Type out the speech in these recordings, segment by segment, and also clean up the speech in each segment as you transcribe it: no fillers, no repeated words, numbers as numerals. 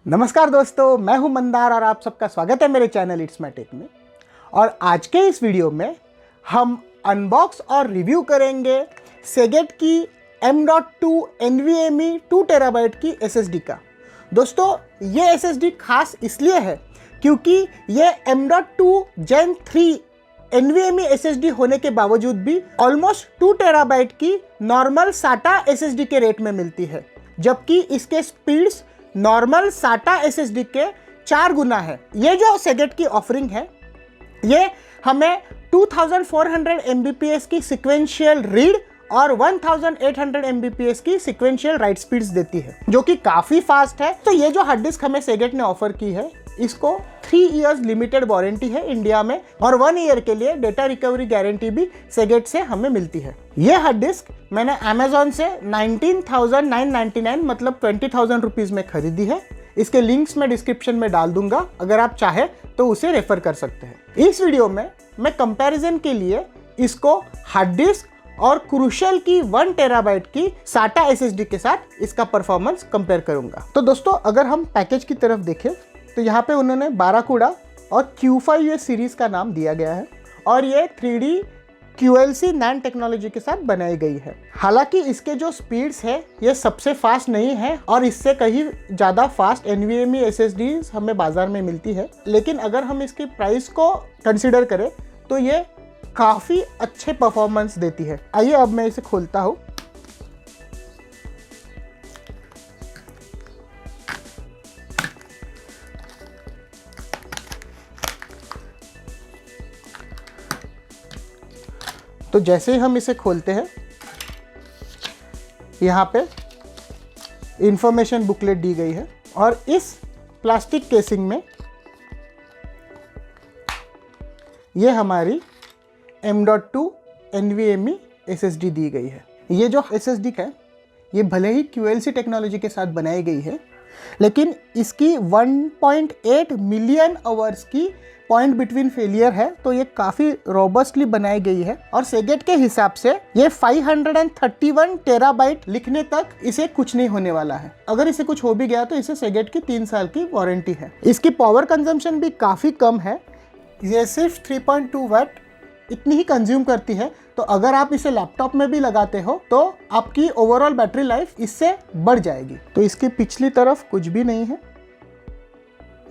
नमस्कार दोस्तों, मैं हूं मंदार और आप सबका स्वागत है मेरे चैनल इट्स माय टेक में। और आज के इस वीडियो में हम अनबॉक्स और रिव्यू करेंगे सेगेट की M.2 NVMe 2 टेराबाइट की SSD का। दोस्तों ये SSD खास इसलिए है क्योंकि ये M.2 Gen 3 NVMe SSD होने के बावजूद भी ऑलमोस्ट 2 टेराबाइट की नॉर्मल SATA SSD के रेट में मिलती है, जबकि इसके स्पीड्स नॉर्मल SATA SSD के 4 गुना है। ये जो सेगेट की ऑफरिंग है ये हमें 2400 Mbps की सिक्वेंशियल रीड और 1800 Mbps की सिक्वेंशियल राइट स्पीड्स देती है, जो कि काफ़ी फास्ट है। तो ये जो हार्ड डिस्क हमें सेगेट ने ऑफर की है, इसको 3 इयर्स लिमिटेड वारंटी है इंडिया में और 1 ईयर के लिए डेटा रिकवरी गारंटी भी सेगेट से हमें मिलती है। ये हार्ड डिस्क मैंने अमेजोन से 19,999 मतलब 20,000 रुपीज़ में खरीदी है। इसके लिंक्स मैं डिस्क्रिप्शन में डाल दूंगा, अगर आप चाहे तो उसे रेफर कर सकते हैं। इस वीडियो में मैं कंपैरिजन के लिए इसको हार्ड डिस्क और क्रूशियल की 1 टेराबाइट की SATA SSD के साथ इसका परफॉर्मेंस कंपेयर करूंगा। तो दोस्तों अगर हम पैकेज की तरफ देखें तो यहाँ पे उन्होंने बाराकूडा और Q5 सीरीज का नाम दिया गया है और ये 3D QLC NAND टेक्नोलॉजी के साथ बनाई गई है। हालांकि इसके जो स्पीड्स है ये सबसे फास्ट नहीं है और इससे कहीं ज़्यादा फास्ट NVMe SSDs हमें बाजार में मिलती है, लेकिन अगर हम इसकी प्राइस को कंसिडर करें तो ये काफ़ी अच्छे परफॉर्मेंस देती है। आइए अब मैं इसे खोलता हूँ। तो जैसे ही हम इसे खोलते हैं, यहाँ पे इंफॉर्मेशन बुकलेट दी गई है और इस प्लास्टिक केसिंग में ये हमारी M.2 NVMe SSD दी गई है। ये जो SSD है ये भले ही QLC टेक्नोलॉजी के साथ बनाई गई है, लेकिन इसकी 1.8 मिलियन आवर्स की पॉइंट बिटवीन फेलियर है, तो ये काफ़ी रोबस्टली बनाई गई है और सेगेट के हिसाब से ये 531 टेराबाइट लिखने तक इसे कुछ नहीं होने वाला है। अगर इसे कुछ हो भी गया तो इसे सेगेट की 3 साल की वारंटी है। इसकी पावर कंजम्पशन भी काफ़ी कम है, ये सिर्फ 3.2 वाट इतनी ही कंज्यूम करती है। तो अगर आप इसे लैपटॉप में भी लगाते हो तो आपकी ओवरऑल बैटरी लाइफ इससे बढ़ जाएगी। तो इसकी पिछली तरफ कुछ भी नहीं है।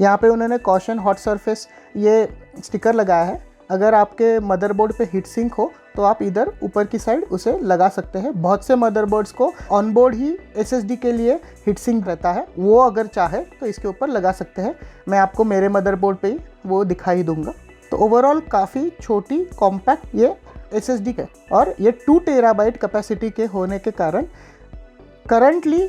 यहाँ पे उन्होंने कॉशन हॉट सरफेस ये स्टिकर लगाया है। अगर आपके मदरबोर्ड पे हीट सिंक हो तो आप इधर ऊपर की साइड उसे लगा सकते हैं। बहुत से मदरबोर्ड्स को ऑनबोर्ड ही SSD के लिए हीट सिंक रहता है, वो अगर चाहे तो इसके ऊपर लगा सकते हैं। मैं आपको मेरे मदरबोर्ड पे ही वो दिखाई दूंगा। तो ओवरऑल काफ़ी छोटी कॉम्पैक्ट ये SSD है और ये 2 टेराबाइट कैपेसिटी के होने के कारण करंटली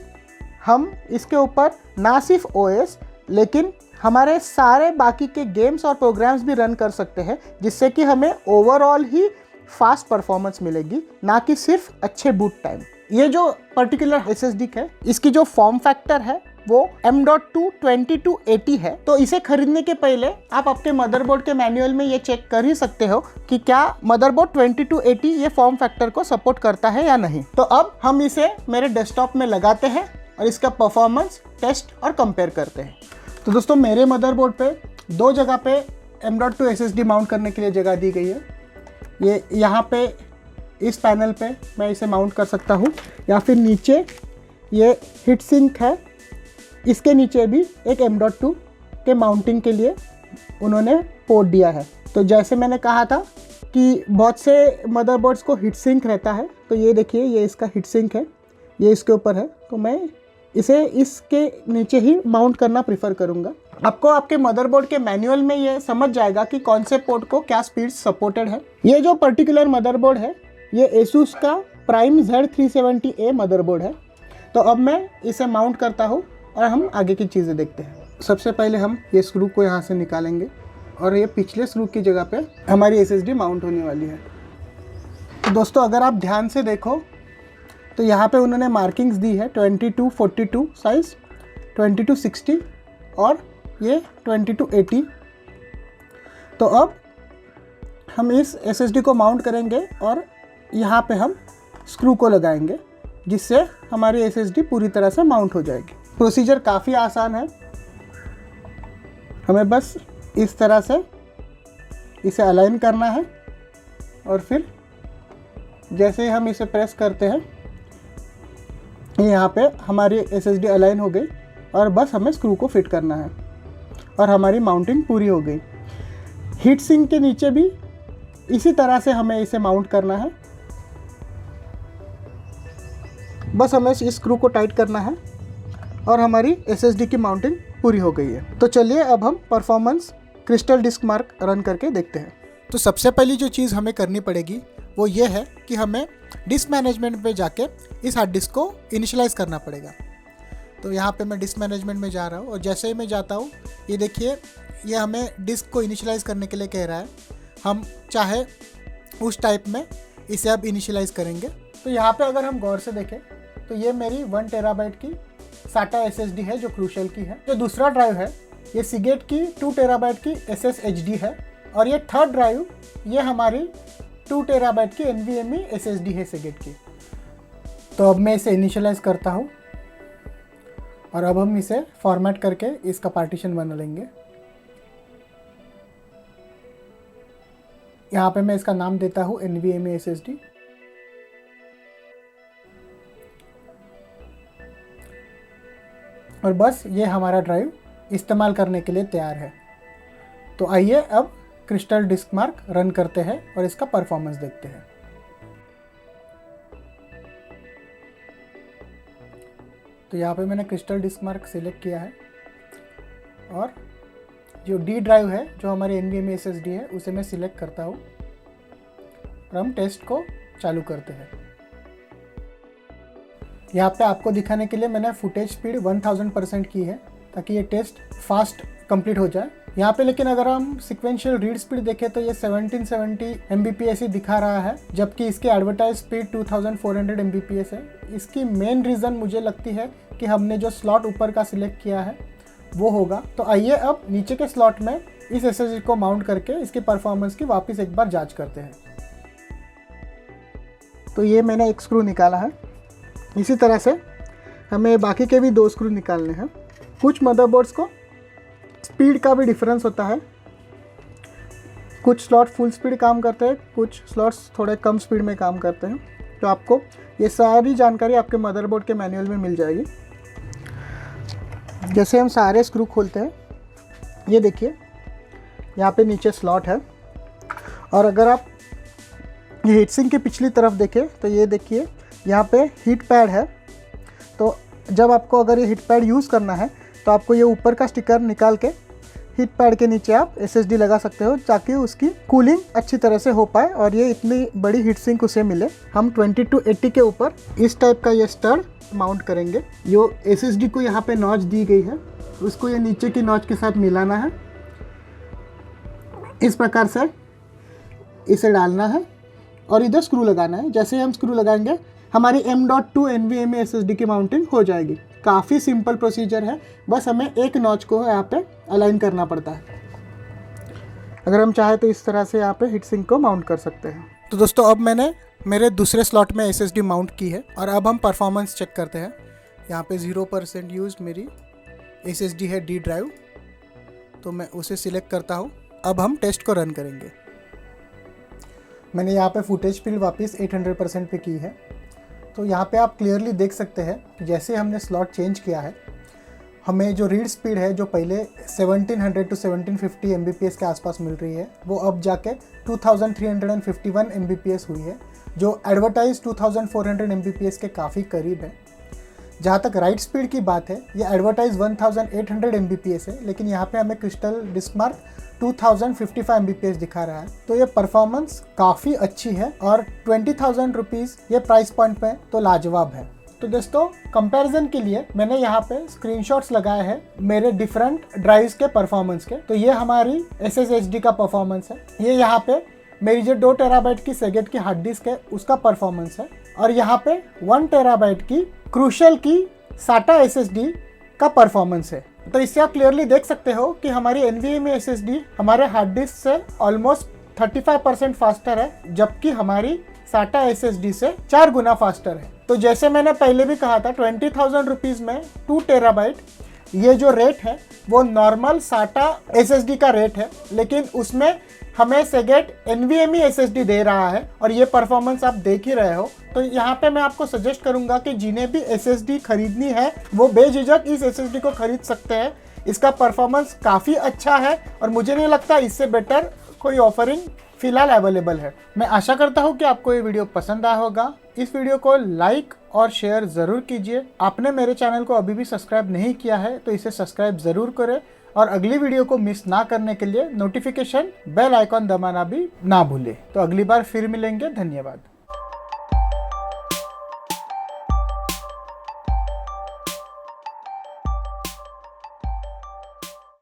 हम इसके ऊपर ना सिर्फ OS लेकिन हमारे सारे बाकी के गेम्स और प्रोग्राम्स भी रन कर सकते हैं, जिससे कि हमें ओवरऑल ही फास्ट परफॉर्मेंस मिलेगी, ना कि सिर्फ अच्छे बूट टाइम। ये जो पर्टिकुलर SSD है इसकी जो फॉर्म फैक्टर है वो M.2 2280 है। तो इसे खरीदने के पहले आप आपके मदरबोर्ड के मैनुअल में ये चेक कर ही सकते हो कि क्या मदरबोर्ड 2280 ये फॉर्म फैक्टर को सपोर्ट करता है या नहीं। तो अब हम इसे मेरे डेस्कटॉप में लगाते हैं और इसका परफॉर्मेंस टेस्ट और कंपेयर करते हैं। तो दोस्तों मेरे मदरबोर्ड पे 2 जगह पे M.2 SSD माउंट करने के लिए जगह दी गई है। ये यहाँ पे इस पैनल पे मैं इसे माउंट कर सकता हूँ, या फिर नीचे ये हीट सिंक है, इसके नीचे भी एक M.2 के माउंटिंग के लिए उन्होंने पोर्ट दिया है। तो जैसे मैंने कहा था कि बहुत से मदरबोर्ड्स को हीट सिंक रहता है, तो ये देखिए ये इसका हीट सिंक है, ये इसके ऊपर है। तो मैं इसे इसके नीचे ही माउंट करना प्रीफर करूंगा। आपको आपके मदरबोर्ड के मैनुअल में ये समझ जाएगा कि कौन से पोर्ट को क्या स्पीड सपोर्टेड है। ये जो पर्टिकुलर मदरबोर्ड है ये Asus का प्राइम Z370A मदरबोर्ड है। तो अब मैं इसे माउंट करता हूँ और हम आगे की चीज़ें देखते हैं। सबसे पहले हम ये स्क्रू को यहाँ से निकालेंगे और ये पिछले स्क्रू की जगह पे हमारी SSD माउंट होने वाली है। तो दोस्तों अगर आप ध्यान से देखो तो यहाँ पे उन्होंने मार्किंग्स दी है 2242 साइज़, 2260 और ये 2280। तो अब हम इस SSD को माउंट करेंगे और यहाँ पे हम स्क्रू को लगाएंगे, जिससे हमारी SSD पूरी तरह से माउंट हो जाएगी। प्रोसीजर काफ़ी आसान है। हमें बस इस तरह से इसे अलाइन करना है और फिर जैसे ही हम इसे प्रेस करते हैं यहाँ पे हमारी SSD अलाइन हो गई और बस हमें स्क्रू को फिट करना है और हमारी माउंटिंग पूरी हो गई। हीट सिंक के नीचे भी इसी तरह से हमें इसे माउंट करना है। बस हमें इस स्क्रू को टाइट करना है और हमारी SSD की माउंटिंग पूरी हो गई है। तो चलिए अब हम performance Crystal Disk Mark run करके देखते हैं। तो सबसे पहली जो चीज़ हमें करनी पड़ेगी वो ये है कि हमें डिस्क मैनेजमेंट में जाके इस हार्ड डिस्क को इनिशियलाइज़ करना पड़ेगा। तो यहाँ पे मैं डिस्क मैनेजमेंट में जा रहा हूँ और जैसे ही मैं जाता हूँ ये देखिए ये हमें डिस्क को इनिशियलाइज़ करने के लिए कह रहा है। हम चाहे उस टाइप में इसे अब इनिशियलाइज़ करेंगे। तो यहाँ पे अगर हम गौर से देखें तो ये मेरी 1 टेराबाइट की SATA SSD है जो क्रूशल की है। जो दूसरा ड्राइव है ये सीगेट की 2 टेराबाइट की SSHD है और ये थर्ड ड्राइव ये हमारी 2 टेराबाइट की NVMe SSD है सीगेट की। तो अब मैं इसे इनिशियलाइज़ करता हूँ और अब हम इसे फॉर्मेट करके इसका पार्टीशन बना लेंगे। यहाँ पे मैं इसका नाम देता हूँ NVMe SSD। और बस ये हमारा ड्राइव इस्तेमाल करने के लिए तैयार है। तो आइए अब क्रिस्टल डिस्क मार्क रन करते हैं और इसका परफॉर्मेंस देखते हैं। तो यहाँ पे मैंने क्रिस्टल डिस्क मार्क सिलेक्ट किया है और जो D ड्राइव है जो हमारी NVMe SSD है उसे मैं सिलेक्ट करता हूँ और हम टेस्ट को चालू करते हैं। यहाँ पे आपको दिखाने के लिए मैंने फुटेज स्पीड 1000% की है ताकि ये टेस्ट फास्ट कंप्लीट हो जाए। यहाँ पे लेकिन अगर हम सिक्वेंशियल रीड स्पीड देखें तो ये 1770 Mbps ही दिखा रहा है, जबकि इसकी एडवर्टाइज स्पीड 2400 Mbps है। इसकी मेन रीज़न मुझे लगती है कि हमने जो स्लॉट ऊपर का सिलेक्ट किया है वो होगा। तो आइए अब नीचे के स्लॉट में इस SSD को माउंट करके इसकी परफॉर्मेंस की वापस एक बार जाँच करते हैं। तो ये मैंने एक स्क्रू निकाला है। इसी तरह से हमें बाकी के भी 2 स्क्रू निकालने हैं। कुछ मदरबोर्ड्स को स्पीड का भी डिफरेंस होता है, कुछ स्लॉट फुल स्पीड काम करते हैं, कुछ स्लॉट्स थोड़े कम स्पीड में काम करते हैं। तो आपको ये सारी जानकारी आपके मदरबोर्ड के मैनुअल में मिल जाएगी। जैसे हम सारे स्क्रू खोलते हैं, ये देखिए यहाँ पे नीचे स्लॉट है और अगर आप ये हीट सिंक की पिछली तरफ देखें तो ये देखिए यहाँ पे हीट पैड है। तो जब आपको अगर ये हीट पैड यूज़ करना है तो आपको ये ऊपर का स्टिकर निकाल के हीट पैड के नीचे आप SSD लगा सकते हो ताकि उसकी कूलिंग अच्छी तरह से हो पाए और ये इतनी बड़ी हीट सिंक उसे मिले। हम 2280 के ऊपर इस टाइप का ये स्टड माउंट करेंगे। जो SSD को यहाँ पे नॉच दी गई है उसको ये नीचे की नॉच के साथ मिलाना है, इस प्रकार से इसे डालना है और इधर स्क्रू लगाना है। जैसे हम स्क्रू लगाएंगे हमारी M.2 NVMe SSD की माउंटिंग हो जाएगी। काफ़ी सिंपल प्रोसीजर है, बस हमें एक नॉच को यहाँ पे अलाइन करना पड़ता है। अगर हम चाहें तो इस तरह से यहाँ पे हीट सिंक को माउंट कर सकते हैं। तो दोस्तों अब मैंने मेरे दूसरे स्लॉट में SSD माउंट की है और अब हम परफॉर्मेंस चेक करते हैं। यहाँ पे 0% यूज मेरी SSD है D ड्राइव, तो मैं उसे सिलेक्ट करता हूँ। अब हम टेस्ट को रन करेंगे। मैंने यहाँ पे फुटेज स्पीड वापस 800% पे की है। तो यहाँ पे आप क्लियरली देख सकते हैं कि जैसे हमने स्लॉट चेंज किया है हमें जो रीड स्पीड है जो पहले 1700 to 1750 Mbps के आसपास मिल रही है वो अब जाके 2351 Mbps हुई है, जो एडवर्टाइज 2400 Mbps के काफ़ी करीब है। जहाँ तक राइट स्पीड की बात है ये एडवर्टाइज 1800 Mbps है, लेकिन यहाँ पे हमें क्रिस्टल डिस्क मार्क 2055 Mbps दिखा रहा है। तो ये परफॉर्मेंस काफ़ी अच्छी है और 20,000 रुपीज़ ये प्राइस पॉइंट पे तो लाजवाब है। तो दोस्तों कंपैरिजन के लिए मैंने यहाँ पे स्क्रीनशॉट्स लगाए हैं मेरे डिफरेंट ड्राइव्स के परफॉर्मेंस के। तो ये हमारी SSHD का परफॉर्मेंस है, ये यहाँ पे मेरी जो 2 टेराबाइट की सेगेट की हार्ड डिस्क है उसका परफॉर्मेंस है, और यहाँ पे 1 टेराबाइट की क्रूशल की SATA SSD का परफॉर्मेंस है। तो इससे आप क्लियरली देख सकते हो कि हमारी NVMe SSD हमारे हार्ड डिस्क से ऑलमोस्ट 35% फास्टर है, जबकि हमारी SATA SSD से 4 गुना फास्टर है। तो जैसे मैंने पहले भी कहा था 20,000 रुपीज़ में 2 टेराबाइट ये जो रेट है वो नॉर्मल SATA SSD का रेट है, लेकिन उसमें हमें Seagate NVMe SSD दे रहा है और ये परफॉर्मेंस आप देख ही रहे हो। तो यहाँ पे मैं आपको सजेस्ट करूंगा कि जिन्हें भी SSD खरीदनी है वो बेझिझक इस SSD को खरीद सकते हैं। इसका परफॉर्मेंस काफ़ी अच्छा है और मुझे नहीं लगता इससे बेटर कोई ऑफरिंग फिलहाल अवेलेबल है। मैं आशा करता हूँ कि आपको ये वीडियो पसंद आया होगा। इस वीडियो को लाइक और शेयर ज़रूर कीजिए। आपने मेरे चैनल को अभी भी सब्सक्राइब नहीं किया है तो इसे सब्सक्राइब ज़रूर करें और अगली वीडियो को मिस ना करने के लिए नोटिफिकेशन बेल आइकॉन दबाना भी ना भूलें। तो अगली बार फिर मिलेंगे। धन्यवाद।